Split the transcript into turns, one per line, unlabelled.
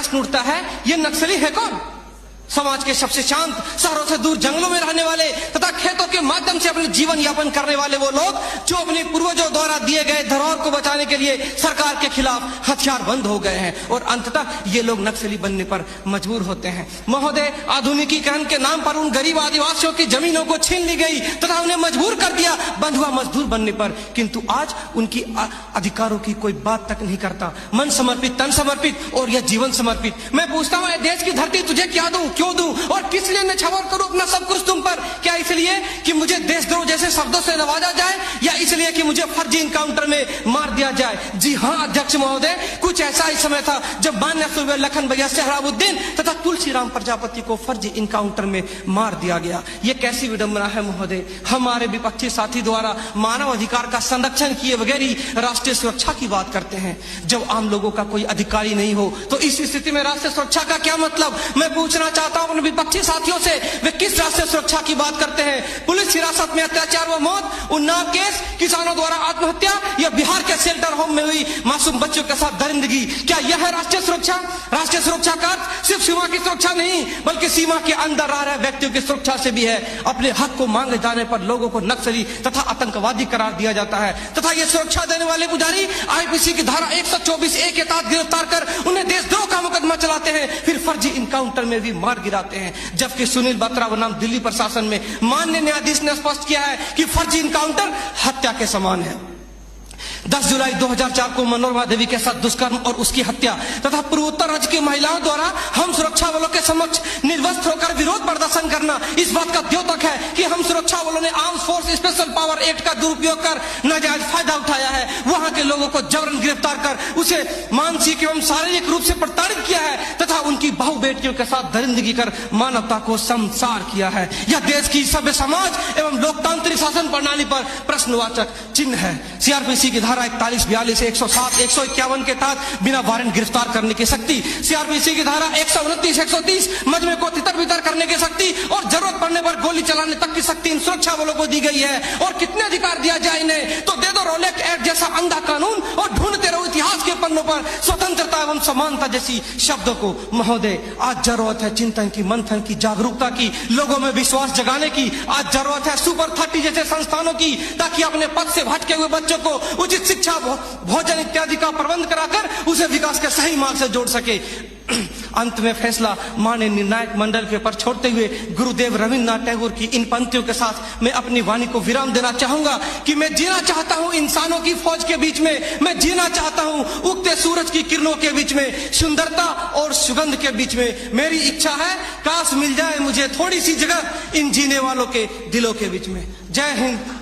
प्रश्न उठता है, ये नक्सली है कौन? समाज के सबसे शांत, शहरों से दूर जंगलों में रहने वाले तथा खेतों के माध्यम से अपने जीवन यापन करने वाले वो लोग जो अपने पूर्वजों द्वारा दिए गए धरोहर को बचाने के लिए सरकार के खिलाफ हथियारबंद हो गए हैं और अंततः ये लोग नक्सली बनने पर मजबूर होते हैं। महोदय, आधुनिकीकरण के नाम पर उन गरीब आदिवासियों की जमीनों को छीन ली गई तथा उन्हें मजबूर कर दिया बंधुआ मजदूर बनने पर, किंतु आज उनकी अधिकारों की कोई बात तक नहीं करता। मन समर्पित, तन समर्पित और यह जीवन समर्पित। मैं पूछता हूँ, देश की धरती तुझे क्या दूं, क्यों दूं और किस लिए न्यौछावर करूं अपना सब कुछ तुम पर? क्या इसलिए कि मुझे देशद्रोह जैसे शब्दों से नवाजा जाए या इसलिए कि मुझे फर्जी इनकाउंटर में मार दिया जाए? जी हां अध्यक्ष महोदय, कुछ ऐसा ही समय था जब मान्य सूबे लखन भैया सोहराबुद्दीन तथा तुलसीराम प्रजापति को फर्जी इनकाउंटर में मार दिया गया। यह कैसी विडंबना है महोदय, हमारे विपक्षी साथी द्वारा मानव अधिकार का संरक्षण किए बगैर ही राष्ट्रीय सुरक्षा की बात करते हैं। जब आम लोगों का कोई अधिकारी नहीं हो तो इस स्थिति में राष्ट्रीय सुरक्षा का क्या मतलब? मैं पूछना चाहता हूं अपने विपक्षी साथियों से, वे किस राष्ट्रीय सुरक्षा की बात करते हैं? पुलिस हिरासत में अत्याचार व मौत, उन्नाव केस, किसानों द्वारा आत्महत्या या बिहार के शेल्टर होम में हुई मासूम बच्चों के साथ दरिंदगी, क्या यह है राष्ट्रीय सुरक्षा? राष्ट्रीय सुरक्षा का अर्थ सिर्फ सीमा की सुरक्षा नहीं बल्कि सीमा के अंदर रह रहे व्यक्तियों की सुरक्षा से भी है। अपने हक को मांगे जाने पर लोगों को नक्सली तथा आतंकवादी करार दिया जाता है तथा ये सुरक्षा देने वाले पुजारी आईपीसी की धारा 124A के तहत गिरफ्तार कर उन्हें देशद्रोह का मुकदमा चलाते हैं, फिर फर्जी इनकाउंटर में भी मार गिराते हैं। जबकि सुनील बत्रा बनाम दिल्ली प्रशासन में माननीय न्यायाधीश ने स्पष्ट किया है कि फर्जी इनकाउंटर हत्या के समान है। 10 जुलाई 2004 को मनोरमा देवी के साथ दुष्कर्म और उसकी हत्या तथा पूर्वोत्तर राज्य की महिलाओं द्वारा हम सुरक्षा बलों के समक्ष निर्वस्त्र होकर विरोध प्रदर्शन करना इस बात का द्योतक है कि हम सुरक्षा बलों ने arms force special power act का दुरुपयोग कर नाजायज फायदा उठाया है। वहां के लोगों को जबरन गिरफ्तार कर उसे मानसिक एवं शारीरिक रूप से प्रताड़ित किया है तथा उनकी बहु बेटियों के साथ दरिंदगी कर मानवता को संसार किया है। यह देश की सभ्य समाज एवं लोकतांत्रिक शासन प्रणाली पर प्रश्नवाचक चिन्ह है। सीआरपीसी की धारा 41, 42, 107, 151 के तहत बिना वारंट गिरफ्तार करने की शक्ति, सीआरपीसी की धारा 129, 130 मजमे को तितर बितर करने की शक्ति और जरूरत पड़ने पर गोली चलाने तक की शक्ति इन सुरक्षा बलों को दी गई है। और कितने अधिकार दिया जाए इन्हें? तो दे दो रोलेट एक्ट जैसा अंधा कानून और ढूंढते रहो इतिहास के पन्नों पर स्वतंत्रता एवं समानता जैसी शब्दों को। महोदय, आज जरूरत है चिंतन की, मंथन की, जागरूकता की, लोगों में विश्वास जगाने की। आज जरूरत है सुपर 30 जैसे संस्थानों की ताकि अपने पद से भटके हुए बच्चों को उचित शिक्षा, भोजन इत्यादि का प्रबंध कराकर उसे विकास के सही मार्ग से जोड़ सके। अंत में फैसला माननीय निर्णायक मंडल के पर छोड़ते हुए गुरुदेव रविन्द्रनाथ टैगोर की इन पंक्तियों के साथ मैं अपनी वाणी को विराम देना चाहूंगा कि मैं जीना चाहता हूं इंसानों की फौज के बीच में, मैं जीना चाहता हूं उगते सूरज की किरणों के बीच में, सुंदरता और सुगंध के बीच में। मेरी इच्छा है काश मिल जाए मुझे थोड़ी सी जगह इन जीने वालों के दिलों के बीच में। जय हिंद।